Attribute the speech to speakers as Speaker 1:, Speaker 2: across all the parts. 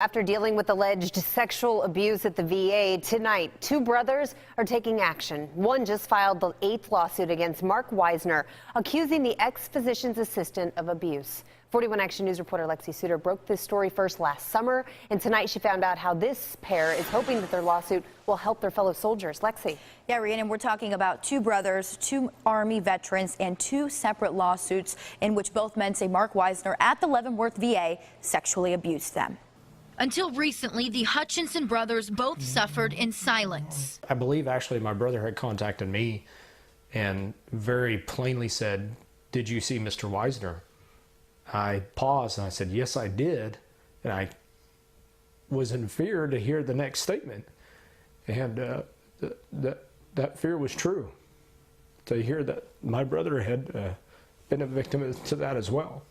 Speaker 1: After dealing with alleged sexual abuse at the VA, tonight, two brothers are taking action. One just filed the 8th lawsuit against Mark Weisner, accusing the ex-physician's assistant of abuse. 41 Action News reporter Lexi Sutter broke this story first last summer, and tonight she found out how this pair is hoping that their lawsuit will help their fellow soldiers. Lexi.
Speaker 2: Yeah, Rhiannon, we're talking about two brothers, two Army veterans, and two separate lawsuits in which both men say Mark Weisner at the Leavenworth VA sexually abused them.
Speaker 3: Until recently, the Hutchinson brothers both suffered in silence.
Speaker 4: I believe actually my brother had contacted me and very plainly said, "Did you see Mr. Weisner?" I paused and I said, "Yes, I did." And I was in fear to hear the next statement. And that fear was true, to hear that my brother had been a victim to that as well.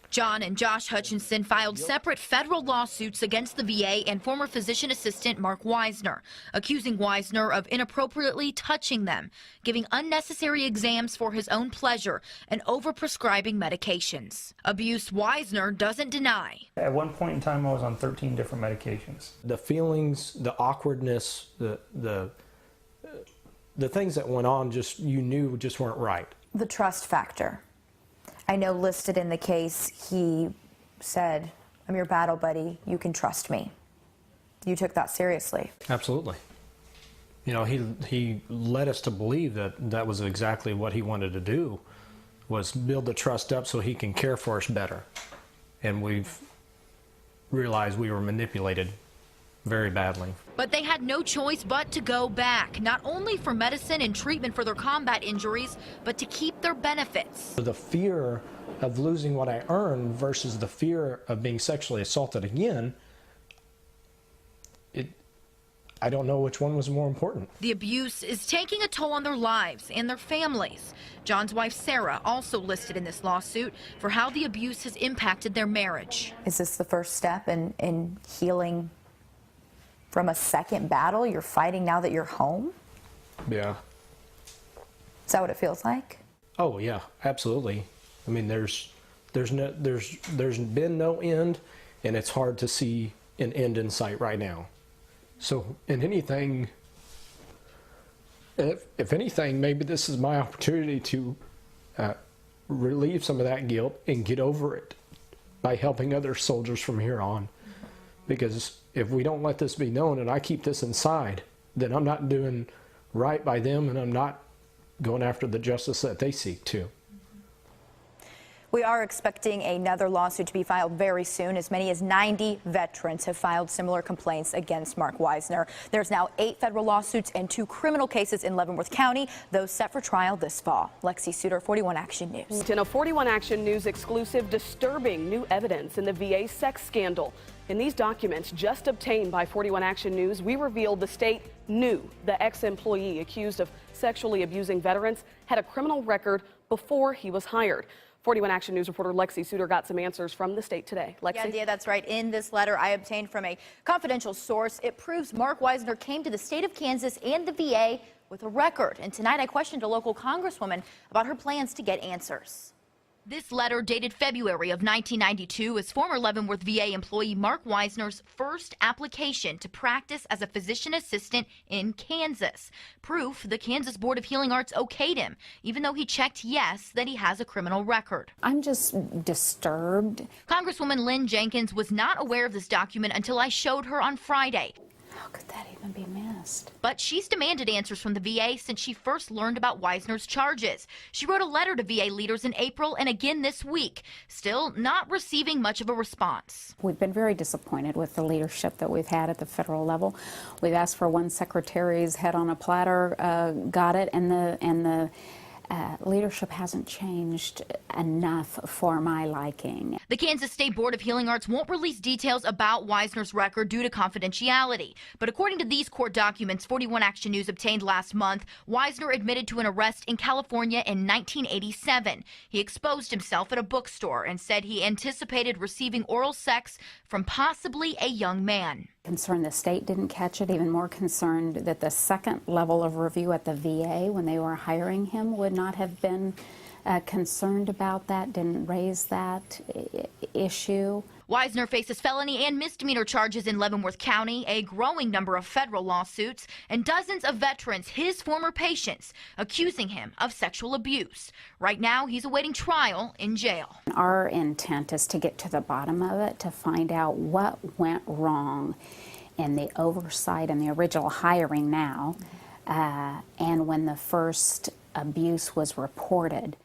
Speaker 3: John and Josh Hutchinson filed separate federal lawsuits against the VA and former physician assistant Mark Weisner, accusing Weisner of inappropriately touching them, giving unnecessary exams for his own pleasure, and overprescribing medications. Abuse Weisner doesn't deny.
Speaker 5: At one point in time, I was on 13 different medications.
Speaker 4: The feelings, the awkwardness, the things that went on, just you knew just weren't right.
Speaker 2: The trust factor. I know listed in the case, he said, "I'm your battle buddy, you can trust me." You took that seriously.
Speaker 4: Absolutely. You know, he led us to believe that that was exactly what he wanted to do, was build the trust up so he can care for us better. And we've realized we were manipulated very badly.
Speaker 3: But they had no choice but to go back, not only for medicine and treatment for their combat injuries, but to keep their benefits.
Speaker 4: The fear of losing what I earned versus the fear of being sexually assaulted again, I don't know which one was more important.
Speaker 3: The abuse is taking a toll on their lives and their families. John's wife, Sarah, also listed in this lawsuit for how the abuse has impacted their marriage.
Speaker 2: Is this the first step in healing from a second battle you're fighting now that you're home?
Speaker 4: Yeah.
Speaker 2: Is that what it feels like?
Speaker 4: Oh yeah, absolutely. I mean, there's been no end, and it's hard to see an end in sight right now. So, if anything, maybe this is my opportunity to relieve some of that guilt and get over it by helping other soldiers from here on. Because if we don't let this be known and I keep this inside, then I'm not doing right by them, and I'm not going after the justice that they seek too.
Speaker 2: We are expecting another lawsuit to be filed very soon. As many as 90 veterans have filed similar complaints against Mark Weisner. There's now 8 federal lawsuits and 2 criminal cases in Leavenworth County, those set for trial this fall. Lexi Sutter, 41 Action News.
Speaker 6: In a 41 Action News exclusive, disturbing new evidence in the VA sex scandal. In these documents just obtained by 41 Action News, we revealed the state knew the ex-employee accused of sexually abusing veterans had a criminal record before he was hired. 41 Action News reporter Lexi Sutter got some answers from the state today. Lexi?
Speaker 2: Yeah, that's right. In this letter I obtained from a confidential source, it proves Mark Weisner came to the state of Kansas and the VA with a record. And tonight I questioned a local congresswoman about her plans to get answers.
Speaker 3: This letter, dated February of 1992, is former Leavenworth VA employee Mark Weisner's first application to practice as a physician assistant in Kansas. Proof the Kansas Board of Healing Arts okayed him, even though he checked yes that he has a criminal record.
Speaker 7: I'm just disturbed.
Speaker 3: Congresswoman Lynn Jenkins was not aware of this document until I showed her on Friday.
Speaker 7: How could that even be missed?
Speaker 3: But she's demanded answers from the VA since she first learned about Weisner's charges. She wrote a letter to VA leaders in April and again this week, still not receiving much of a response.
Speaker 7: We've been very disappointed with the leadership that we've had at the federal level. We've asked for one secretary's head on a platter, got it, and the leadership hasn't changed enough for my liking.
Speaker 3: The Kansas State Board of Healing Arts won't release details about Weisner's record due to confidentiality. But according to these court documents 41 Action News obtained last month, Weisner admitted to an arrest in California in 1987. He exposed himself at a bookstore and said he anticipated receiving oral sex from possibly a young man.
Speaker 7: Concerned the state didn't catch it, even more concerned that the second level of review at the VA when they were hiring him would not have been concerned about that, didn't raise that issue.
Speaker 3: Wisner faces felony and misdemeanor charges in Leavenworth County, a growing number of federal lawsuits, and dozens of veterans, his former patients, accusing him of sexual abuse. Right now, he's awaiting trial in jail.
Speaker 7: Our intent is to get to the bottom of it, to find out what went wrong in the oversight and the original hiring now, and when the first abuse was reported.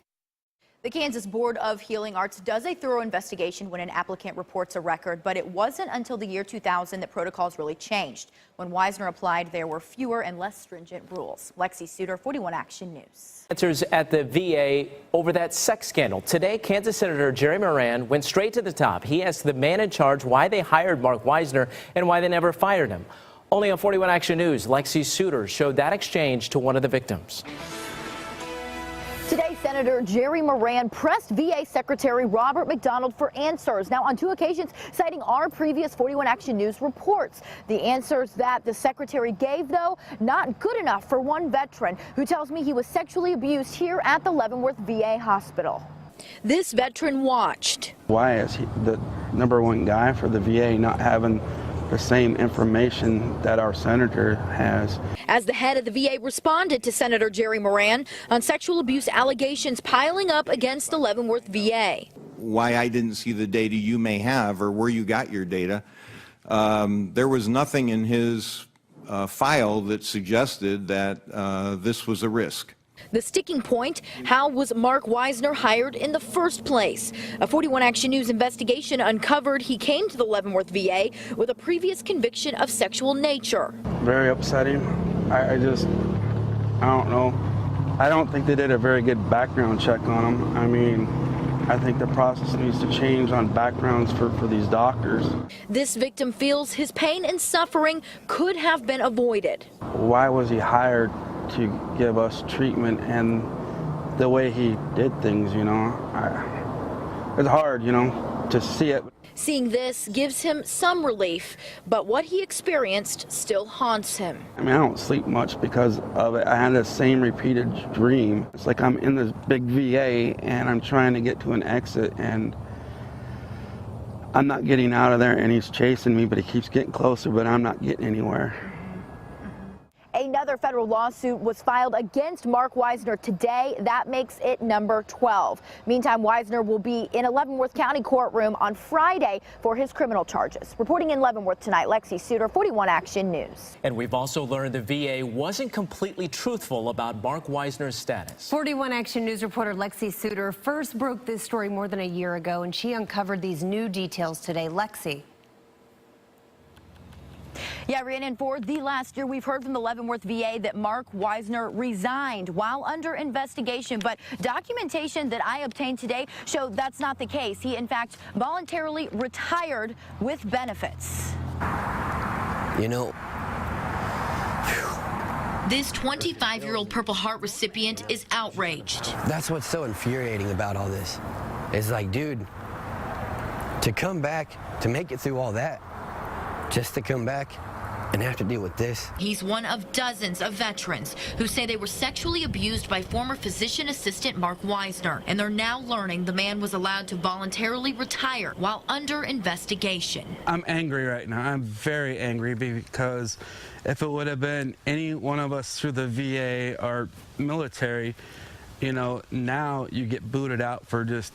Speaker 2: The Kansas Board of Healing Arts does a thorough investigation when an applicant reports a record, but it wasn't until the year 2000 that protocols really changed. When Wisner applied, there were fewer and less stringent rules. Lexi Sutter, 41 Action News.
Speaker 8: Answers at the VA over that sex scandal. Today, Kansas Senator Jerry Moran went straight to the top. He asked the man in charge why they hired Mark Wisner and why they never fired him. Only on 41 Action News, Lexi Sutter showed that exchange to one of the victims.
Speaker 2: Today, Senator Jerry Moran pressed VA Secretary Robert McDonald for answers. Now, on 2 occasions, citing our previous 41 Action News reports. The answers that the secretary gave, though, not good enough for one veteran who tells me he was sexually abused here at the Leavenworth VA hospital. This veteran watched.
Speaker 9: Why is he the #1 guy for the VA not having the same information that our senator has?
Speaker 2: As the head of the VA responded to Senator Jerry Moran on sexual abuse allegations piling up against the Leavenworth VA.
Speaker 10: Why I didn't see the data you may have, or where you got your data. There was nothing in his file that suggested that this was a risk.
Speaker 2: The sticking point, how was Mark Wisner hired in the first place? A 41 Action News investigation uncovered he came to the Leavenworth VA with a previous conviction of sexual nature.
Speaker 9: Very upsetting. I don't know. I don't think they did a very good background check on him. I mean, I think the process needs to change on backgrounds for these doctors.
Speaker 2: This victim feels his pain and suffering could have been avoided.
Speaker 9: Why was he hired to give us treatment, and the way he did things, you know? It's hard, you know, to see it.
Speaker 2: Seeing this gives him some relief, but what he experienced still haunts him.
Speaker 9: I mean, I don't sleep much because of it. I had the same repeated dream. It's like I'm in this big VA and I'm trying to get to an exit and I'm not getting out of there, and he's chasing me, but he keeps getting closer, but I'm not getting anywhere.
Speaker 2: Another federal lawsuit was filed against Mark Wisner today. That makes it number 12. Meantime, Wisner will be in a Leavenworth County courtroom on Friday for his criminal charges. Reporting in Leavenworth tonight, Lexi Sutter, 41 Action News.
Speaker 8: And we've also learned the VA wasn't completely truthful about Mark Wisner's status.
Speaker 1: 41 Action News reporter Lexi Sutter first broke this story more than a year ago, and she uncovered these new details today. Lexi.
Speaker 2: Yeah, Rhiannon, for the last year, we've heard from the Leavenworth VA that Mark Wisner resigned while under investigation. But documentation that I obtained today showed that's not the case. He, in fact, voluntarily retired with benefits.
Speaker 11: You know,
Speaker 3: This 25-year-old Purple Heart recipient is outraged.
Speaker 11: that's what's so infuriating about all this. It's like, dude, to come back, to make it through all that, just to come back and have to deal with this.
Speaker 3: He's one of dozens of veterans who say they were sexually abused by former physician assistant Mark Wisner, and they're now learning the man was allowed to voluntarily retire while under investigation.
Speaker 9: I'm angry right now. I'm very angry because if it would have been any one of us through the VA or military, you know, now you get booted out for just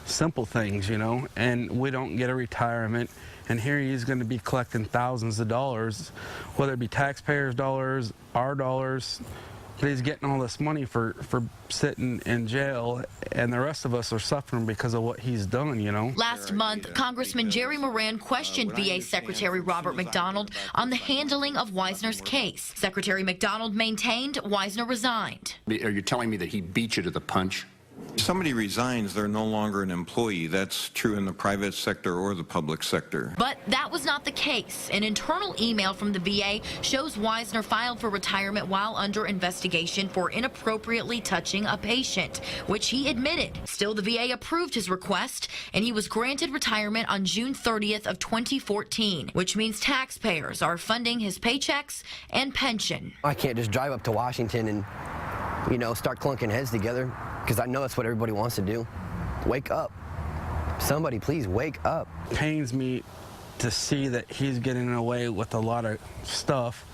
Speaker 9: simple things, you know, and we don't get a retirement. And here he is going to be collecting thousands of dollars, whether it be taxpayers' dollars, our dollars. But he's getting all this money for sitting in jail, and the rest of us are suffering because of what he's done, you know.
Speaker 3: Last month, Congressman Jerry Moran questioned VA Secretary Robert McDonald on the handling of Wisner's case. Secretary McDonald maintained Wisner resigned.
Speaker 12: Are you telling me that he beat you to the punch?
Speaker 10: If somebody resigns, they're no longer an employee. That's true in the private sector or the public sector.
Speaker 3: But that was not the case. An internal email from the VA shows Wisner filed for retirement while under investigation for inappropriately touching a patient, which he admitted. Still, the VA approved his request, and he was granted retirement on June 30th of 2014, which means taxpayers are funding his paychecks and pension.
Speaker 11: I can't just drive up to Washington and, you know, start clunking heads together. because I know that's what everybody wants to do. Wake up. Somebody please wake up.
Speaker 9: Pains me to see that he's getting away with a lot of stuff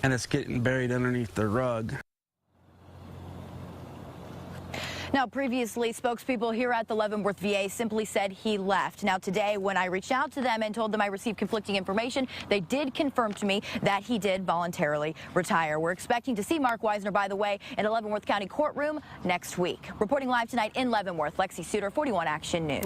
Speaker 9: and it's getting buried underneath the rug.
Speaker 2: Now, previously, spokespeople here at the Leavenworth VA simply said he left. Now, today, when I reached out to them and told them I received conflicting information, they did confirm to me that he did voluntarily retire. We're expecting to see Mark Weisner, by the way, in a Leavenworth County courtroom next week. Reporting live tonight in Leavenworth, Lexi Sutter, 41 Action News.